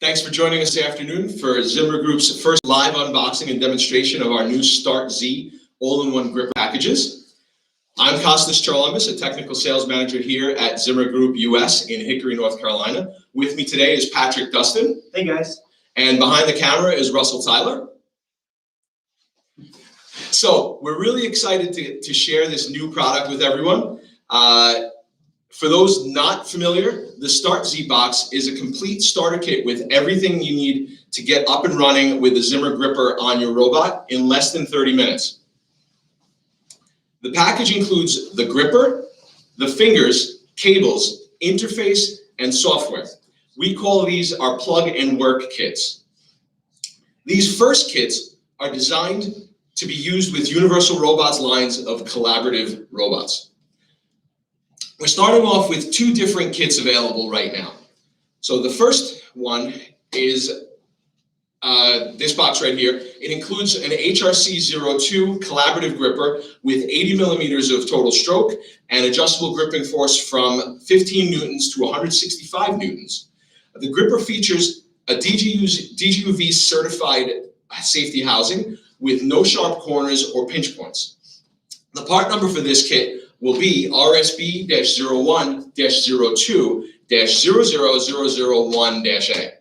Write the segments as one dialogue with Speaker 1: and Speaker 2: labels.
Speaker 1: Thanks for joining us this afternoon for Zimmer Group's first live unboxing and demonstration of our new startZ all-in-one grip packages. I'm Kostas Charlemis, a technical sales manager here at Zimmer Group US in Hickory, North Carolina. With me today is Patrick Dustin.
Speaker 2: Hey guys.
Speaker 1: And behind the camera is Russell Tyler. So we're really excited to share this new product with everyone. For those not familiar, the startZ box is a complete starter kit with everything you need to get up and running with the Zimmer Gripper on your robot in less than 30 minutes. The package includes the gripper, the fingers, cables, interface, and software. We call these our plug and work kits. These first kits are designed to be used with Universal Robots lines of collaborative robots. We're starting off with two different kits available right now. So the first one is this box right here. It includes an Hrc02 collaborative gripper with 80 millimeters of total stroke and adjustable gripping force from 15 newtons to 165 newtons. The gripper features a DGUV certified safety housing with no sharp corners or pinch points. The part number for this kit will be RSB-01-02-00001-A.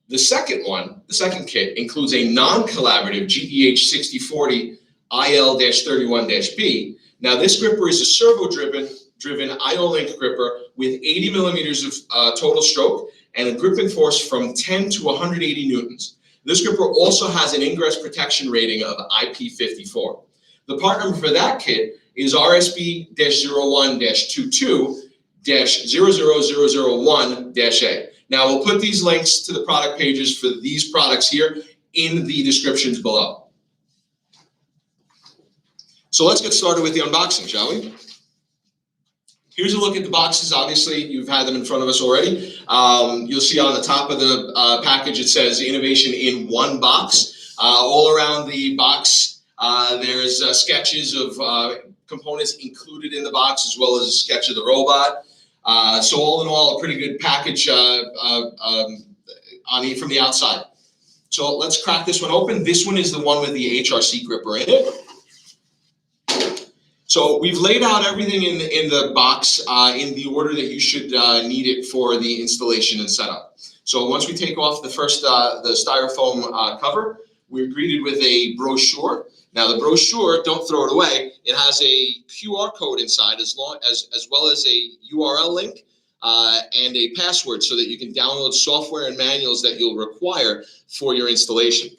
Speaker 1: The second kit includes a non-collaborative GEH6040 IL-31-B. Now this gripper is a servo-driven IO-link gripper with 80 millimeters of total stroke and a gripping force from 10 to 180 newtons. This gripper also has an ingress protection rating of IP54. The part number for that kit is RSB-01-22-00001-A. Now we'll put these links to the product pages for these products here in the descriptions below. So let's get started with the unboxing, shall we? Here's a look at the boxes. Obviously, you've had them in front of us already. You'll see on the top of the package, it says innovation in one box. All around the box, there's sketches of components included in the box, as well as a sketch of the robot. So all in all, a pretty good package from the outside. So let's crack this one open. This one is the one with the HRC gripper in it. So we've laid out everything in the box in the order that you should need it for the installation and setup. So once we take off the first the styrofoam cover, we're greeted with a brochure. Now the brochure, don't throw it away. It has a QR code inside as well as a URL link and a password so that you can download software and manuals that you'll require for your installation.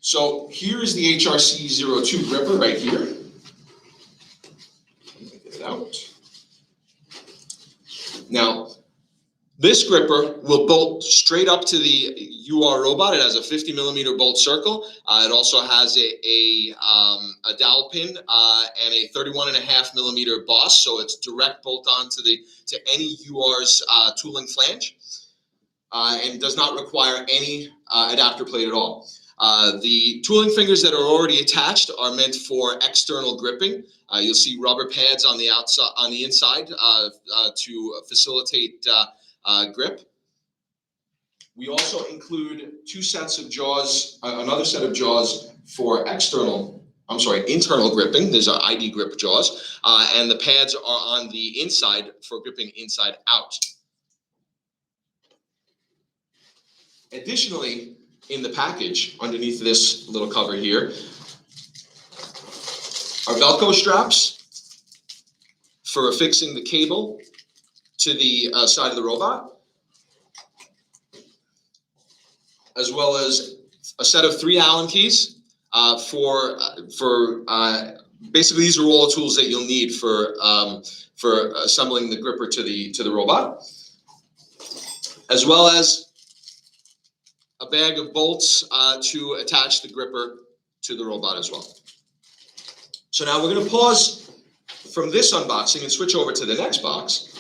Speaker 1: So here is the Hrc02 gripper right here. Let me get it out. Now, this gripper will bolt straight up to the UR robot. It has a 50 millimeter bolt circle. It also has a dowel pin and a 31.5 millimeter boss, so it's direct bolt on to any UR's tooling flange, and does not require any adapter plate at all. The tooling fingers that are already attached are meant for external gripping. You'll see rubber pads on the outside, on the inside, to facilitate grip. We also include two sets of jaws, another set of jaws for internal gripping. There's our ID grip jaws, and the pads are on the inside for gripping inside out. Additionally, in the package, underneath this little cover here, are Velcro straps for affixing the cable to the side of the robot, as well as a set of 3 Allen keys basically these are all tools that you'll need for assembling the gripper to the robot, as well as a bag of bolts to attach the gripper to the robot as well. So now we're going to pause from this unboxing and switch over to the next box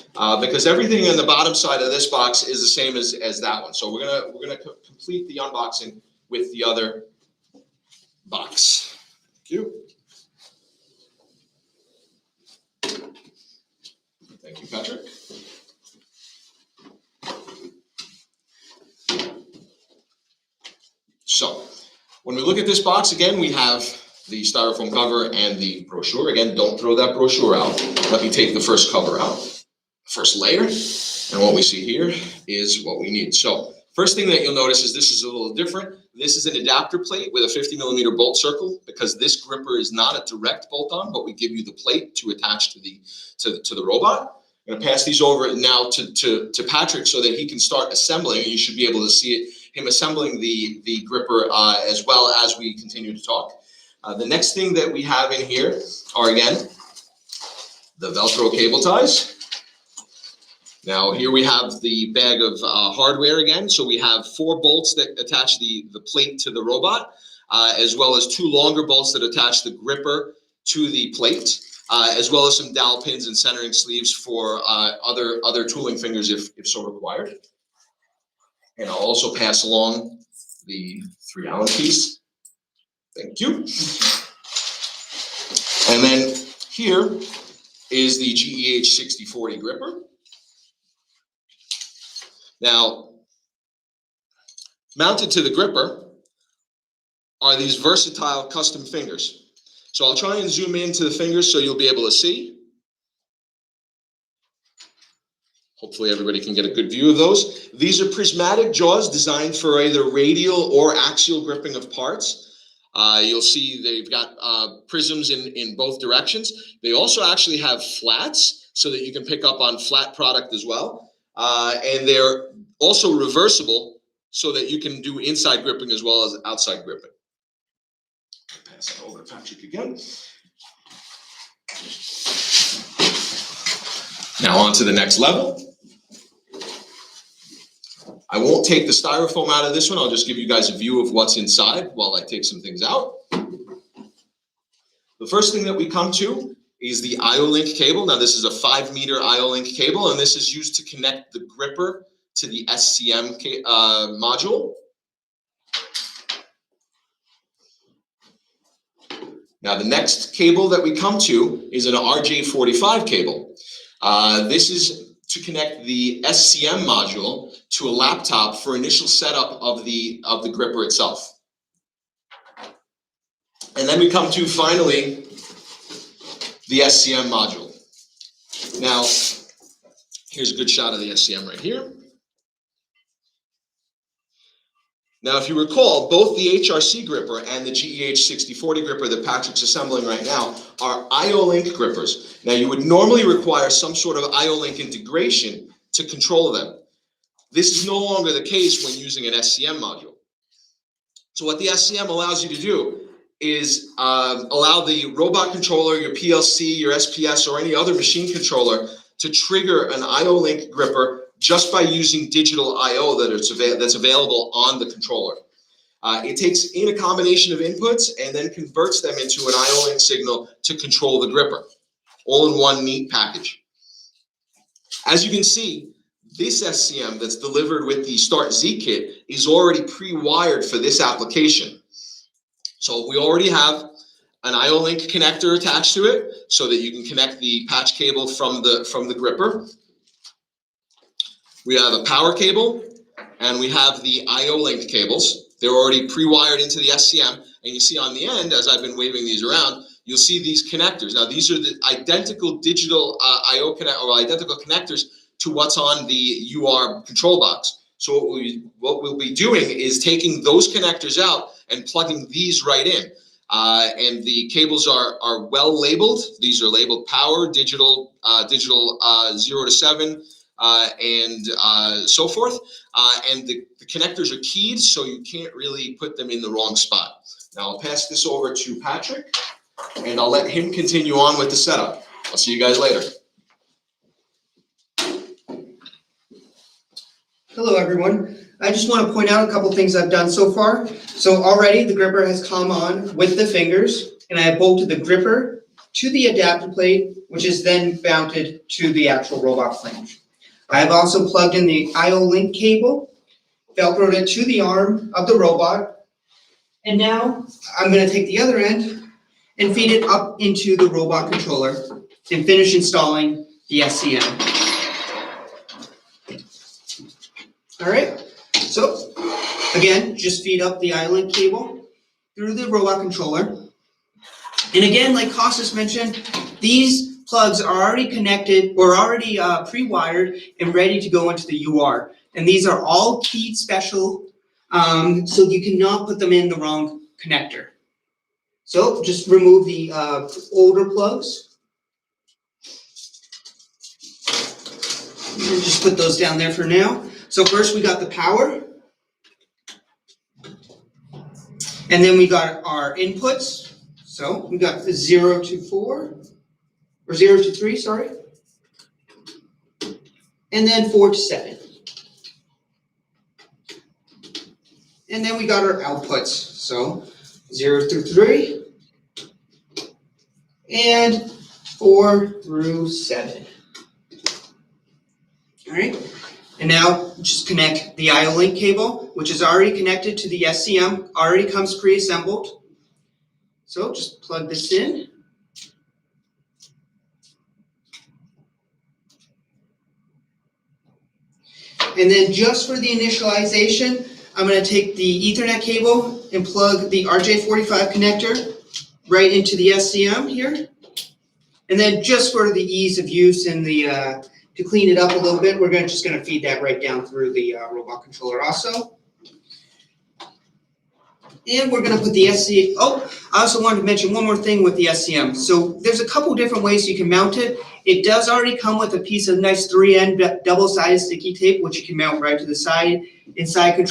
Speaker 1: because everything on the bottom side of this box is the same as that one. So we're gonna complete the unboxing with the other box. Thank you. Thank you, Patrick. So when we look at this box, again, we have the styrofoam cover and the brochure. Again, don't throw that brochure out. Let me take the first cover out, first layer. And what we see here is what we need. So first thing that you'll notice is this is a little different. This is an adapter plate with a 50mm bolt circle, because this gripper is not a direct bolt-on, but we give you the plate to attach to the robot. I'm gonna pass these over now to Patrick so that he can start assembling, and you should be able to see him assembling the gripper as well as we continue to talk. The next thing that we have in here are, again, the Velcro cable ties. Now here we have the bag of hardware again. So we have 4 bolts that attach the plate to the robot, as well as 2 longer bolts that attach the gripper to the plate, as well as some dowel pins and centering sleeves for other tooling fingers if so required. And I'll also pass along the 3 Allen piece. Thank you. And then here is the Hrc02 Gripper. Now, mounted to the gripper are these versatile custom fingers. So I'll try and zoom into the fingers so you'll be able to see. Hopefully everybody can get a good view of those. These are prismatic jaws designed for either radial or axial gripping of parts. You'll see they've got prisms in both directions. They also actually have flats so that you can pick up on flat product as well. And they're also reversible so that you can do inside gripping as well as outside gripping. Pass it over to Patrick again. Now on to the next level. I won't take the styrofoam out of this one. I'll just give you guys a view of what's inside while I take some things out. The first thing that we come to is the IO-Link cable. Now this is a 5-meter IO-Link cable, and this is used to connect the gripper to the Scm module. Now the next cable that we come to is an RJ45 cable. This is to connect the Scm module to a laptop for initial setup of the gripper itself. And then we come to, finally, the Scm module. Now, here's a good shot of the Scm right here. Now, if you recall, both the Hrc gripper and the Hrc02 gripper that Patrick's assembling right now are IO-Link grippers. Now, you would normally require some sort of IO-Link integration to control them. This is no longer the case when using an Scm module. So what the Scm allows you to do is allow the robot controller, your PLC, your SPS, or any other machine controller to trigger an IO-Link gripper just by using digital I/O that's available on the controller. It takes in a combination of inputs and then converts them into an IO-Link signal to control the gripper, all in one neat package. As you can see, this Scm that's delivered with the startZ kit is already pre-wired for this application. So we already have an IO-Link connector attached to it so that you can connect the patch cable from the gripper. We have a power cable, and we have the IO-Link cables. They're already pre-wired into the Scm, and you see on the end, as I've been waving these around, you'll see these connectors. Now, these are the identical digital I/O identical connectors to what's on the UR control box. So what we'll be doing is taking those connectors out and plugging these right in. And the cables are well labeled. These are labeled power, digital 0 to 7. And so forth. And the connectors are keyed, so you can't really put them in the wrong spot. Now I'll pass this over to Patrick, and I'll let him continue on with the setup. I'll see you guys later.
Speaker 2: Hello, everyone. I just want to point out a couple things I've done so far. So already the gripper has come on with the fingers, and I have bolted the gripper to the adapter plate, which is then mounted to the actual robot flange. I have also plugged in the IO-Link cable, Velcroed it to the arm of the robot, and now I'm going to take the other end and feed it up into the robot controller and finish installing the Scm. All right, so Again, just feed up the iLink cable through the robot controller. And again, like Costas mentioned, these plugs are already connected or already pre-wired and ready to go into the UR. And these are all keyed special, so you cannot put them in the wrong connector. So just remove the older plugs. And just put those down there for now. So first we got the power. And then we got our inputs. So we got the 0 to 4, or 0 to 3, sorry. And then 4 to 7. And then we got our outputs. So 0 through 3 and 4 through 7. All right. And now just connect the iLink cable, which is already connected to the SCM, already comes pre-assembled. So just plug this in. And then just for the initialization, I'm going to take the Ethernet cable and plug the RJ45 connector right into the SCM here. And then just for the ease of use and the to clean it up a little bit, we're just going to feed that right down through the robot controller also. And we're going to put the SCM. Oh, I also wanted to mention one more thing with the SCM. So there's a couple different ways you can mount it. It does already come with a piece of nice 3N double-sided sticky tape, which you can mount right to the side inside the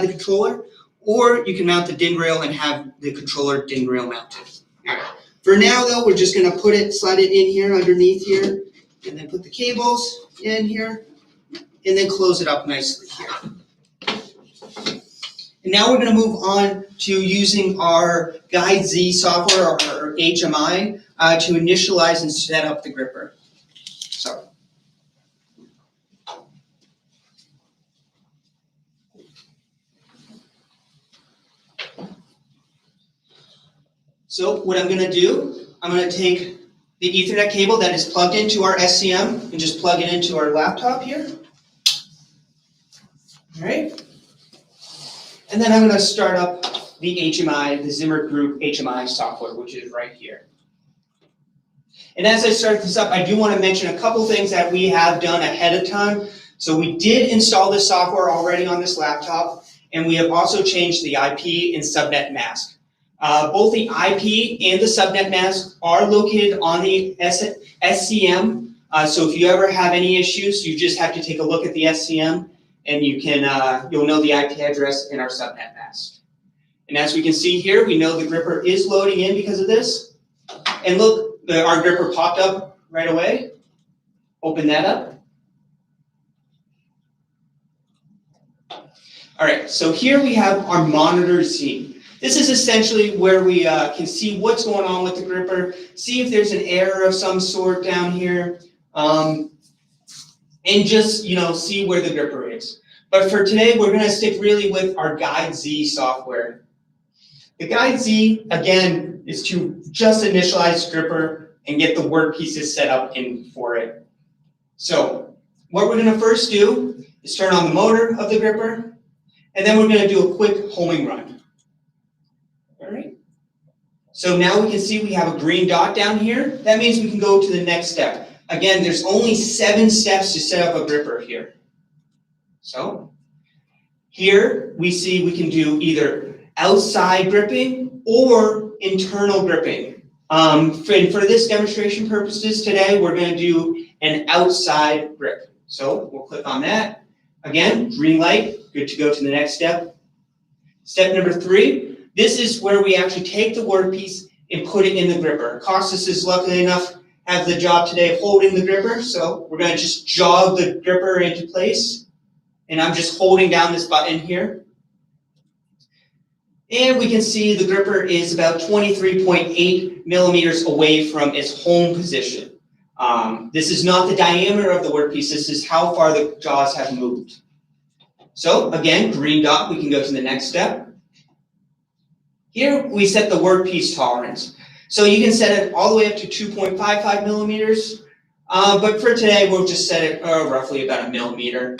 Speaker 2: controller, or you can mount the DIN rail and have the controller DIN rail mounted. All right. For now, though, we're just going to slide it in here underneath here, and then put the cables in here, and then close it up nicely here. And now we're going to move on to using our startZ software, or HMI, to initialize and set up the gripper. So what I'm going to do, I'm going to take the Ethernet cable that is plugged into our SCM and just plug it into our laptop here. All right. And then I'm going to start up the HMI, the Zimmer Group HMI software, which is right here. And as I start this up, I do want to mention a couple things that we have done ahead of time. So we did install this software already on this laptop, and we have also changed the IP and subnet mask. Both the IP and the subnet mask are located on the SCM. So if you ever have any issues, you just have to take a look at the SCM, and you'll know the IP address and our subnet mask. And as we can see here, we know the gripper is loading in because of this. And look, our gripper popped up right away. Open that up. All right, so here we have our monitor scene. This is essentially where we can see what's going on with the gripper, see if there's an error of some sort down here, and just see where the gripper is. But for today, we're going to stick really with our startZ software. The startZ, again, is to just initialize the gripper and get the workpieces set up for it. So what we're going to first do is turn on the motor of the gripper, and then we're going to do a quick homing run. All right. So now we can see we have a green dot down here. That means we can go to the next step. Again, there's only 7 steps to set up a gripper here. So here we see we can do either outside gripping or internal gripping. For this demonstration purposes today, we're going to do an outside grip. So we'll click on that. Again, green light, good to go to the next step. Step number 3, this is where we actually take the workpiece and put it in the gripper. Costas is lucky enough to have the job today of holding the gripper, so we're going to just jog the gripper into place. And I'm just holding down this button here. And we can see the gripper is about 23.8 millimeters away from its home position. This is not the diameter of the workpiece, this is how far the jaws have moved. So again, green dot, we can go to the next step. Here we set the workpiece tolerance. So you can set it all the way up to 2.55 millimeters, but for today we'll just set it roughly about a millimeter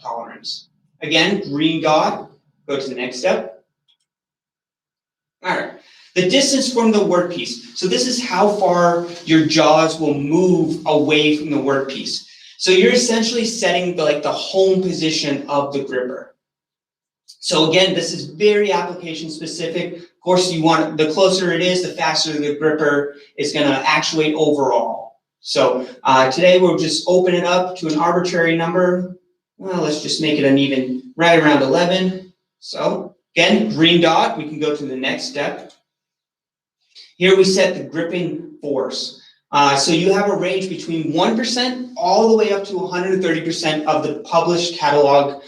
Speaker 2: tolerance. Again, green dot, go to the next step. All right, the distance from the workpiece. So this is how far your jaws will move away from the workpiece. So you're essentially setting the home position of the gripper. So again, this is very application specific. Of course, the closer it is, the faster the gripper is going to actuate overall. So today we'll just open it up to an arbitrary number. Well, let's just make it an even right around 11. So again, green dot, we can go to the next step. Here we set the gripping force. So you have a range between 1% all the way up to 130% of the published catalog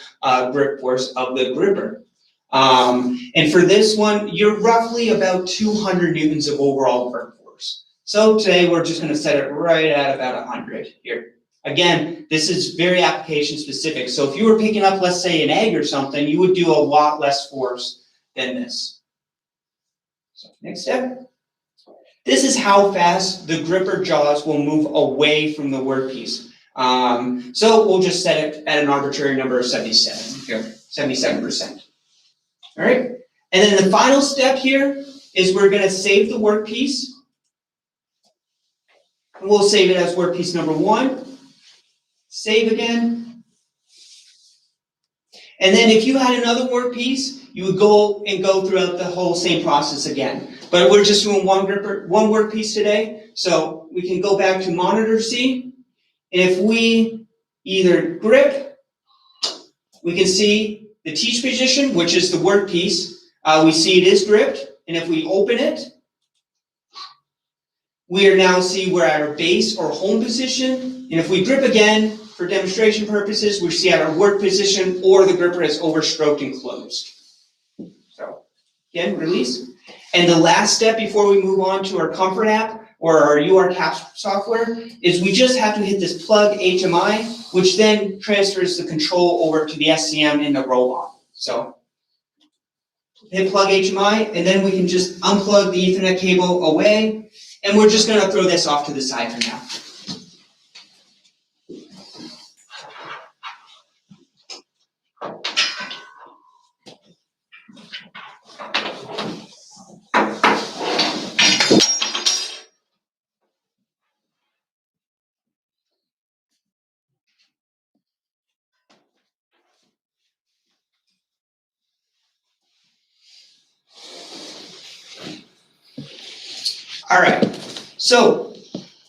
Speaker 2: grip force of the gripper. And for this one, you're roughly about 200 newtons of overall grip force. So today we're just going to set it right at about 100 here. Again, this is very application specific. So if you were picking up, let's say, an egg or something, you would do a lot less force than this. So next step. This is how fast the gripper jaws will move away from the workpiece. So we'll just set it at an arbitrary number of 77 here, 77%. All right, and then the final step here is we're going to save the workpiece. And we'll save it as workpiece number 1. Save again. And then if you had another workpiece, you would go throughout the whole same process again. But we're just doing one workpiece today. So we can go back to monitor C. And if we either grip, we can see the teach position, which is the workpiece. We see it is gripped. And if we open it, we are now see we're at our base or home position. And if we grip again, for demonstration purposes, we see at our work position or the gripper is overstroked and closed. So again, release. And the last step before we move on to our comfort app or our URCAP software is we just have to hit this plug HMI, which then transfers the control over to the SCM in the robot. So hit plug HMI, and then we can just unplug the Ethernet cable away, and we're just going to throw this off to the side for now. All right, so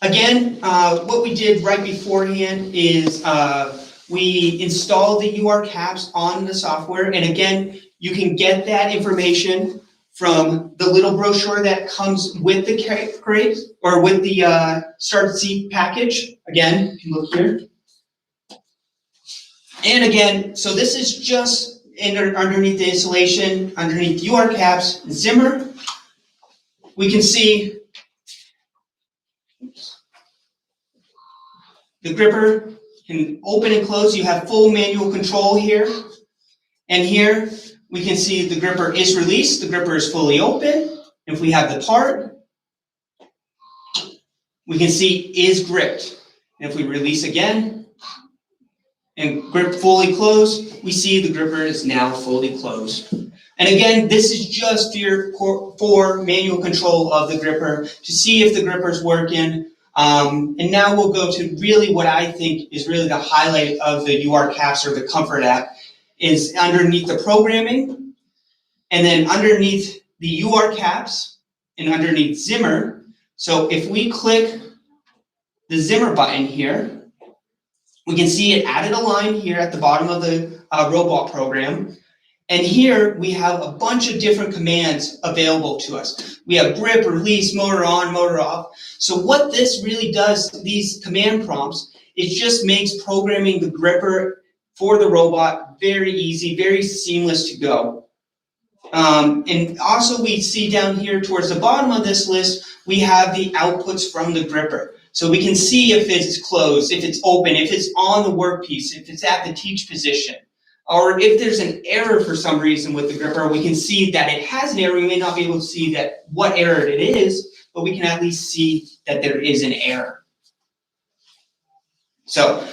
Speaker 2: again, what we did right beforehand is we installed the URCAPs on the software, and again, you can get that information from the little brochure that comes with the crate or with the startZ package. Again, you can look here. And again, so this is just underneath the installation, underneath URCAPs, Zimmer. We can see the gripper can open and close. You have full manual control here. And here we can see the gripper is released. The gripper is fully open. If we have the part, we can see is gripped. And if we release again and grip fully closed, we see the gripper is now fully closed. And again, this is just for manual control of the gripper to see if the gripper is working. And now we'll go to really what I think is really the highlight of the URCAPs or the Comfort app is underneath the programming, and then underneath the URCAPs and underneath Zimmer. So if we click the Zimmer button here, we can see it added a line here at the bottom of the robot program. And here we have a bunch of different commands available to us. We have grip, release, motor on, motor off. So what this really does, these command prompts, it just makes programming the gripper for the robot very easy, very seamless to go. And also we see down here towards the bottom of this list, we have the outputs from the gripper. So we can see if it's closed, if it's open, if it's on the workpiece, if it's at the teach position. Or if there's an error for some reason with the gripper, we can see that it has an error. We may not be able to see that what error it is, but we can at least see that there is an error. So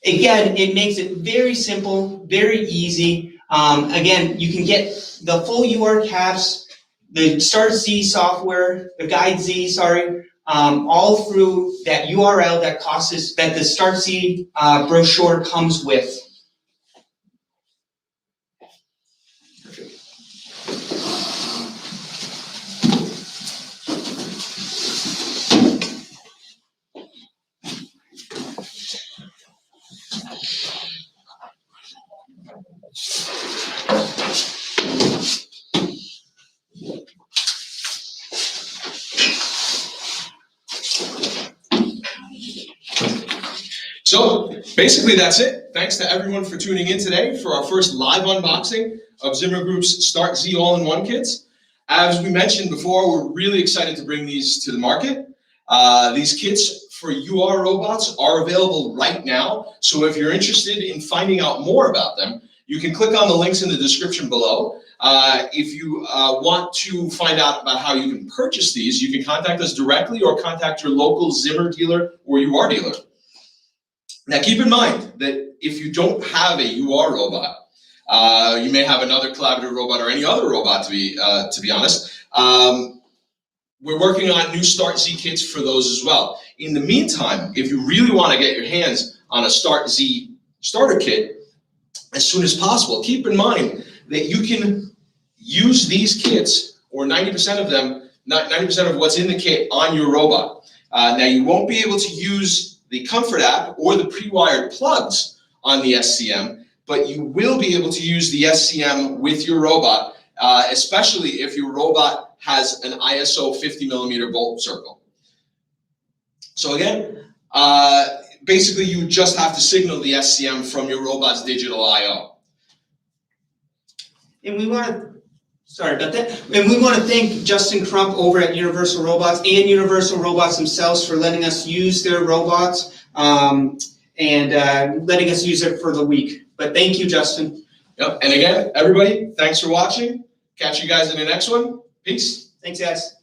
Speaker 2: again, it makes it very simple, very easy. Again, you can get the full URCaps, the startZ software, the guideZ, sorry, all through that URL that the startZ brochure comes with.
Speaker 1: So basically that's it. Thanks to everyone for tuning in today for our first live unboxing of Zimmer Group's startZ all-in-one kits. As we mentioned before, we're really excited to bring these to the market. These kits for UR robots are available right now. So if you're interested in finding out more about them, you can click on the links in the description below. If you want to find out about how you can purchase these, you can contact us directly or contact your local Zimmer dealer or UR dealer. Now keep in mind that if you don't have a UR robot, you may have another collaborative robot or any other robot to be honest. We're working on new startZ kits for those as well. In the meantime, if you really want to get your hands on a startZ starter kit as soon as possible, keep in mind that you can use these kits, or 90% of them, 90% of what's in the kit, on your robot. Now you won't be able to use the Comfort app or the pre-wired plugs on the SCM, but you will be able to use the SCM with your robot, especially if your robot has an ISO 50mm bolt circle. So again, basically you just have to signal the SCM from your robot's digital I/O.
Speaker 2: And we want to, sorry about that, and we want to thank Justin Crump over at Universal Robots and Universal Robots themselves for letting us use their robots and letting us use it for the week. But thank you, Justin.
Speaker 1: Yep. And again, everybody, thanks for watching. Catch you guys in the next one. Peace.
Speaker 2: Thanks, guys.